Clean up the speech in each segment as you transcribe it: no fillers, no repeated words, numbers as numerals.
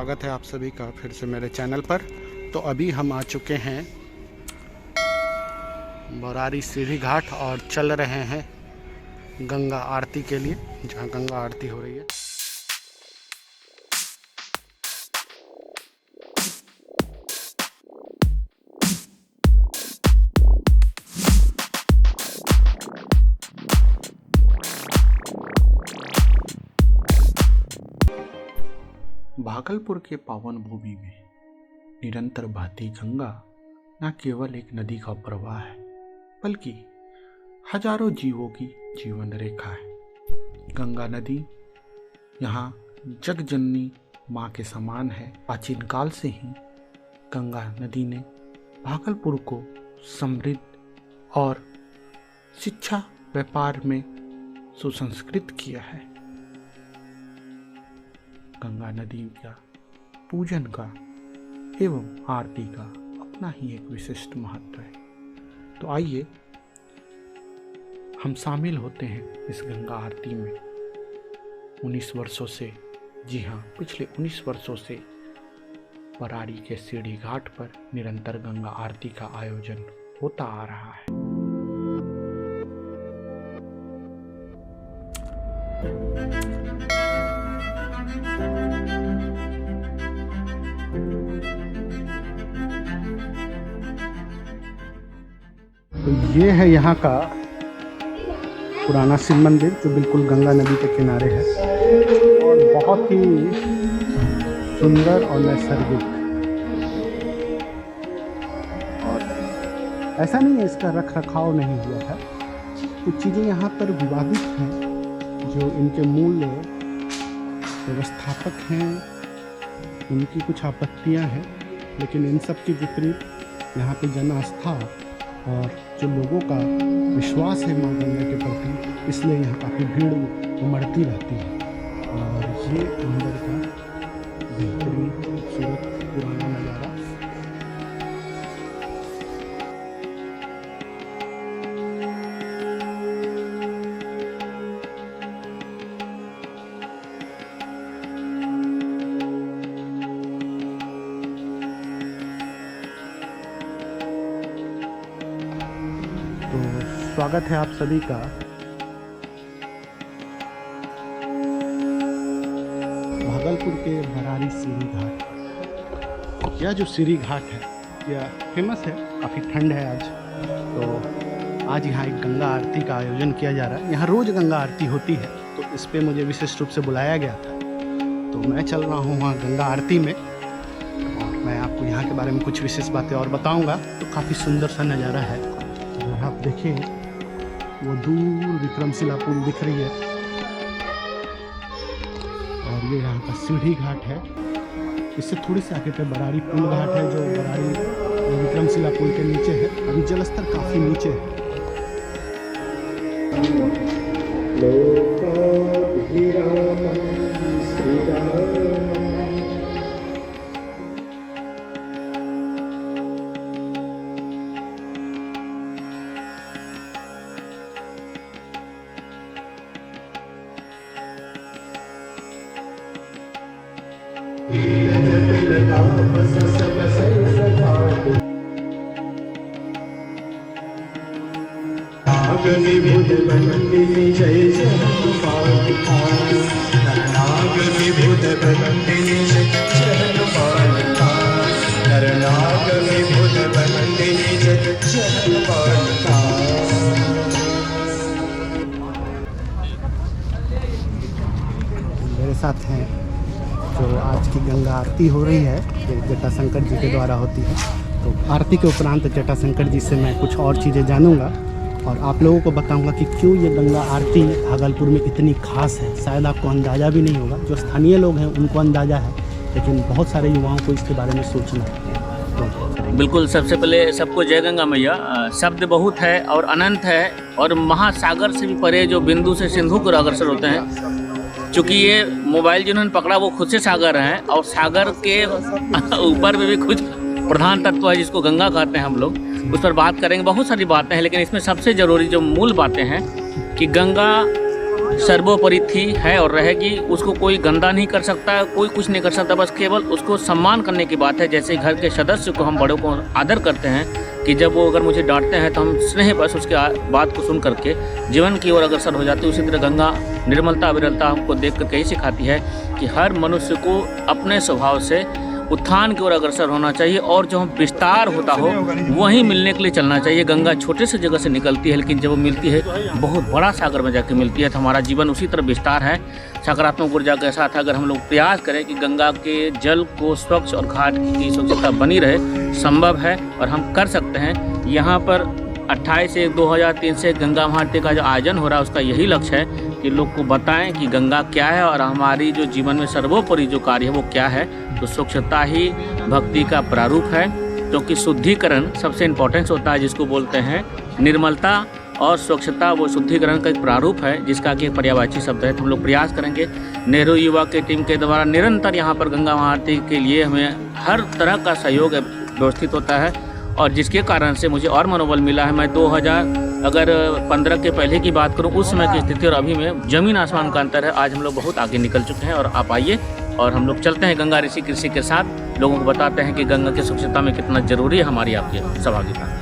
स्वागत है आप सभी का फिर से मेरे चैनल पर। तो अभी हम आ चुके हैं बरारी सीढ़ी घाट और चल रहे हैं गंगा आरती के लिए, जहां गंगा आरती हो रही है। भागलपुर के पावन भूमि में निरंतर बहती गंगा न केवल एक नदी का प्रवाह है, बल्कि हजारों जीवों की जीवन रेखा है। गंगा नदी यहाँ जगजननी माँ के समान है। प्राचीन काल से ही गंगा नदी ने भागलपुर को समृद्ध और शिक्षा व्यापार में सुसंस्कृत किया है। गंगा नदी का पूजन का एवं आरती का अपना ही एक विशिष्ट महत्व है। तो आइए हम शामिल होते हैं इस गंगा आरती में। 19 वर्षों से, जी हाँ, पिछले 19 वर्षों से बरारी के सीढ़ी घाट पर निरंतर गंगा आरती का आयोजन होता आ रहा है। तो ये है यहाँ का पुराना शिव मंदिर, जो बिल्कुल गंगा नदी के किनारे है और बहुत ही सुंदर और नैसर्गिक। और ऐसा नहीं है इसका रख रखाव नहीं हुआ था। कुछ चीज़ें यहाँ पर विवादित हैं, जो इनके मूल व्यवस्थापक हैं उनकी कुछ आपत्तियाँ हैं, लेकिन इन सब के विपरीत यहाँ पे जन आस्था और जो लोगों का विश्वास है माँ गंगा के प्रति, इसलिए यहाँ काफ़ी भीड़ उमड़ती रहती है। और ये मंदिर का बेहतरीन खूबसूरत पुराना नज़ारा। तो स्वागत है आप सभी का भागलपुर के बरारी सीढ़ी घाट। यह जो सीढ़ी घाट है यह फेमस है, काफ़ी ठंड है आज, तो आज यहाँ एक गंगा आरती का आयोजन किया जा रहा है। यहाँ रोज़ गंगा आरती होती है, तो इस पे मुझे विशेष रूप से बुलाया गया था। तो मैं चल रहा हूँ वहाँ गंगा आरती में और मैं आपको यहाँ के बारे में कुछ विशेष बातें और बताऊँगा। तो काफ़ी सुंदर सा नज़ारा है। अगर आप देखें वो दूर विक्रमशिला पुल दिख रही है और ये यहाँ का सीढ़ी घाट है। इससे थोड़ी सी आगे पे बरारी पुल घाट है, जो बरारी विक्रमशिला पुल के नीचे है। अभी जलस्तर काफ़ी नीचे है। मेरे साथ हैं जो आज की गंगा आरती हो रही है, जो जटाशंकर जी के द्वारा होती है। तो आरती के उपरांत जटाशंकर जी से मैं कुछ और चीज़ें जानूंगा और आप लोगों को बताऊंगा कि क्यों ये गंगा आरती भागलपुर में इतनी खास है। शायद आपको अंदाज़ा भी नहीं होगा, जो स्थानीय लोग हैं उनको अंदाज़ा है, लेकिन बहुत सारे युवाओं को इसके बारे में सोचना है। तो बिल्कुल, सबसे पहले सबको जय गंगा मैया। शब्द बहुत है और अनंत है, और महासागर से भी परे जो बिंदु से सिंधु को अग्रसर होते हैं। चूँकि ये मोबाइल जिन्होंने पकड़ा वो खुद से सागर हैं, और सागर के ऊपर में भी कुछ प्रधान तत्व है जिसको गंगा कहते हैं हम लोग, उस पर बात करेंगे। बहुत सारी बातें हैं, लेकिन इसमें सबसे ज़रूरी जो मूल बातें हैं कि गंगा सर्वोपरि थी, है और रहेगी। उसको कोई गंदा नहीं कर सकता, कोई कुछ नहीं कर सकता, बस केवल उसको सम्मान करने की बात है। जैसे घर के सदस्य को हम बड़ों को आदर करते हैं कि जब वो अगर मुझे डांटते हैं तो हम स्नेह बस उसके बात को सुन करके जीवन की ओर अग्रसर हो जाते हैं। उसी तरह गंगा निर्मलता विरलता हमको देख कर यही सिखाती है कि हर मनुष्य को अपने स्वभाव से उत्थान की ओर अग्रसर होना चाहिए और जो विस्तार होता हो वहीं मिलने के लिए चलना चाहिए। गंगा छोटे से जगह से निकलती है, लेकिन जब वो मिलती है बहुत बड़ा सागर में जाकर मिलती है। तो हमारा जीवन उसी तरह विस्तार है। सकारात्मक ऊर्जा के साथ अगर हम लोग प्रयास करें कि गंगा के जल को स्वच्छ और घाट की स्वच्छता बनी रहे, संभव है और हम कर सकते हैं। यहाँ पर 28/1/2003 से गंगा महाआरती का जो आयोजन हो रहा है उसका यही लक्ष्य है कि लोग को बताएं कि गंगा क्या है और हमारी जो जीवन में सर्वोपरि जो कार्य है वो क्या है। तो स्वच्छता ही भक्ति का प्रारूप है, क्योंकि शुद्धिकरण सबसे इम्पोर्टेंस होता है, जिसको बोलते हैं निर्मलता और स्वच्छता वो शुद्धिकरण का एक प्रारूप है, जिसका कि पर्यायवाची शब्द है। तो हम लोग प्रयास करेंगे। नेहरू युवा के टीम के द्वारा निरंतर यहाँ पर गंगा महाआरती के लिए हमें हर तरह का सहयोग व्यवस्थित होता है और जिसके कारण से मुझे और मनोबल मिला है। मैं 2015 के पहले की बात करूं, उस समय की स्थिति और अभी में ज़मीन आसमान का अंतर है। आज हम लोग बहुत आगे निकल चुके हैं और आप आइए और हम लोग चलते हैं गंगा ऋषि कृषि के साथ, लोगों को बताते हैं कि गंगा की स्वच्छता में कितना ज़रूरी है हमारी आपकी सहभागिता।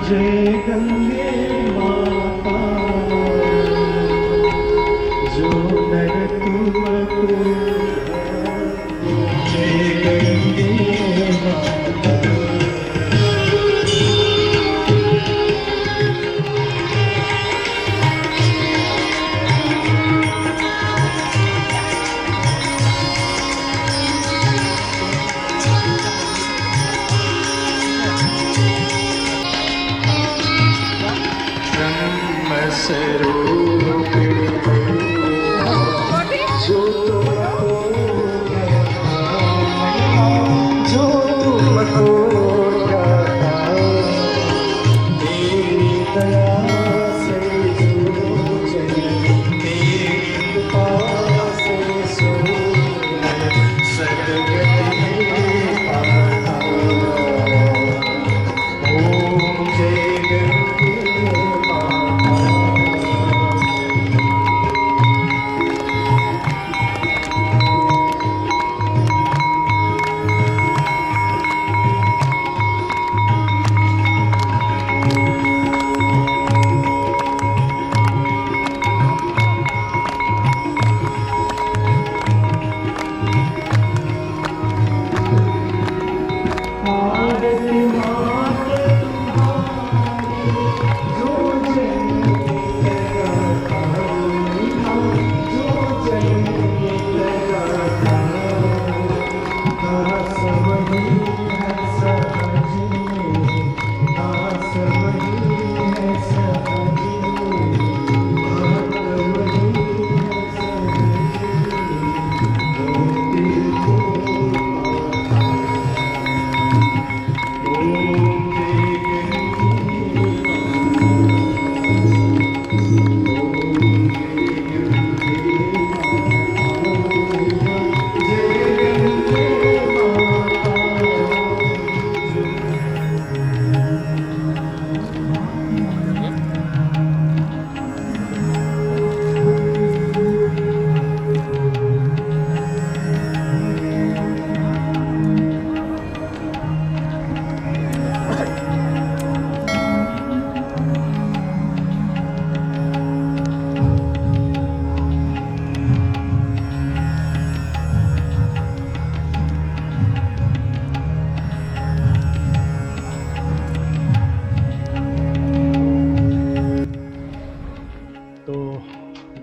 जय गंगे माता जो नर तुमको, जय गंगे माता।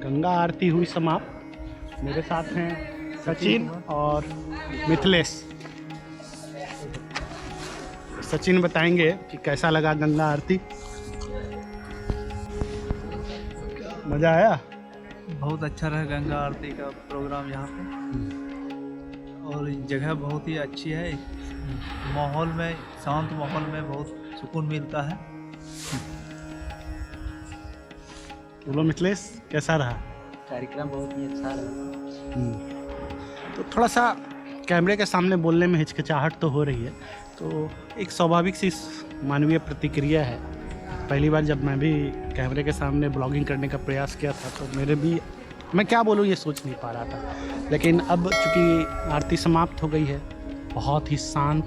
गंगा आरती हुई समाप्त। मेरे साथ हैं सचिन और मिथिलेश। सचिन बताएंगे कि कैसा लगा गंगा आरती। मज़ा आया? बहुत अच्छा रहा गंगा आरती का प्रोग्राम यहाँ पे। और जगह बहुत ही अच्छी है। माहौल में, शांत माहौल में बहुत सुकून मिलता है। बोलो मिथिलेश, कैसा रहा? कार्यक्रम बहुत ही अच्छा रहा। तो थोड़ा सा कैमरे के सामने बोलने में हिचकिचाहट तो हो रही है, तो एक स्वाभाविक सी मानवीय प्रतिक्रिया है। पहली बार जब मैं भी कैमरे के सामने ब्लॉगिंग करने का प्रयास किया था तो मेरे भी, मैं क्या बोलूँ ये सोच नहीं पा रहा था। लेकिन अब चूँकि आरती समाप्त हो गई है, बहुत ही शांत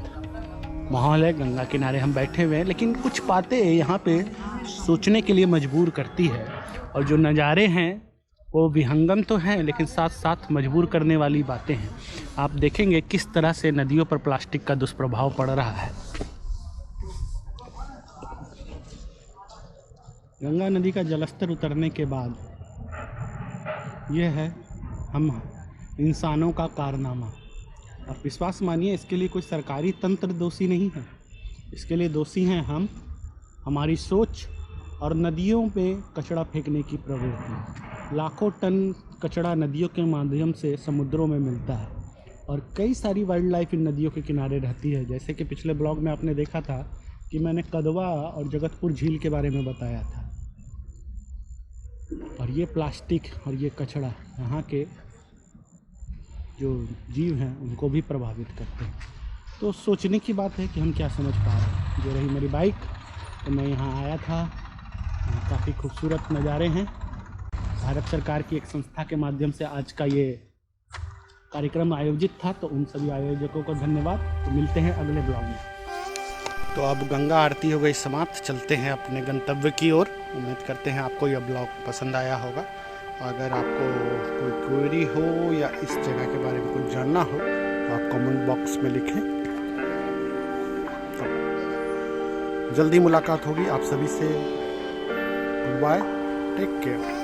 माहौल है, गंगा किनारे हम बैठे हुए हैं, लेकिन कुछ बातें यहाँ पे सोचने के लिए मजबूर करती है। और जो नज़ारे हैं वो विहंगम तो हैं, लेकिन साथ साथ मजबूर करने वाली बातें हैं। आप देखेंगे किस तरह से नदियों पर प्लास्टिक का दुष्प्रभाव पड़ रहा है। गंगा नदी का जलस्तर उतरने के बाद यह है हम इंसानों का कारनामा। आप विश्वास मानिए, इसके लिए कोई सरकारी तंत्र दोषी नहीं है। इसके लिए दोषी हैं हम, हमारी सोच और नदियों में कचरा फेंकने की प्रवृत्ति। लाखों टन कचरा नदियों के माध्यम से समुद्रों में मिलता है और कई सारी वाइल्ड लाइफ इन नदियों के किनारे रहती है। जैसे कि पिछले ब्लॉग में आपने देखा था कि मैंने कदवा और जगतपुर झील के बारे में बताया था। और ये प्लास्टिक और ये कचरा यहाँ के जो जीव हैं उनको भी प्रभावित करते हैं। तो सोचने की बात है कि हम क्या समझ पा रहे हैं। जो रही मेरी बाइक, तो मैं यहाँ आया था, यहाँ काफ़ी खूबसूरत नज़ारे हैं। भारत सरकार की एक संस्था के माध्यम से आज का ये कार्यक्रम आयोजित था, तो उन सभी आयोजकों को धन्यवाद। तो मिलते हैं अगले ब्लॉग में। तो अब गंगा आरती हो गई समाप्त, चलते हैं अपने गंतव्य की ओर। उम्मीद करते हैं आपको यह ब्लॉग पसंद आया होगा। अगर आपको कोई क्वेरी हो या इस जगह के बारे में कुछ जानना हो तो आप कमेंट बॉक्स में लिखें। तो जल्दी मुलाकात होगी आप सभी से। Goodbye, take care.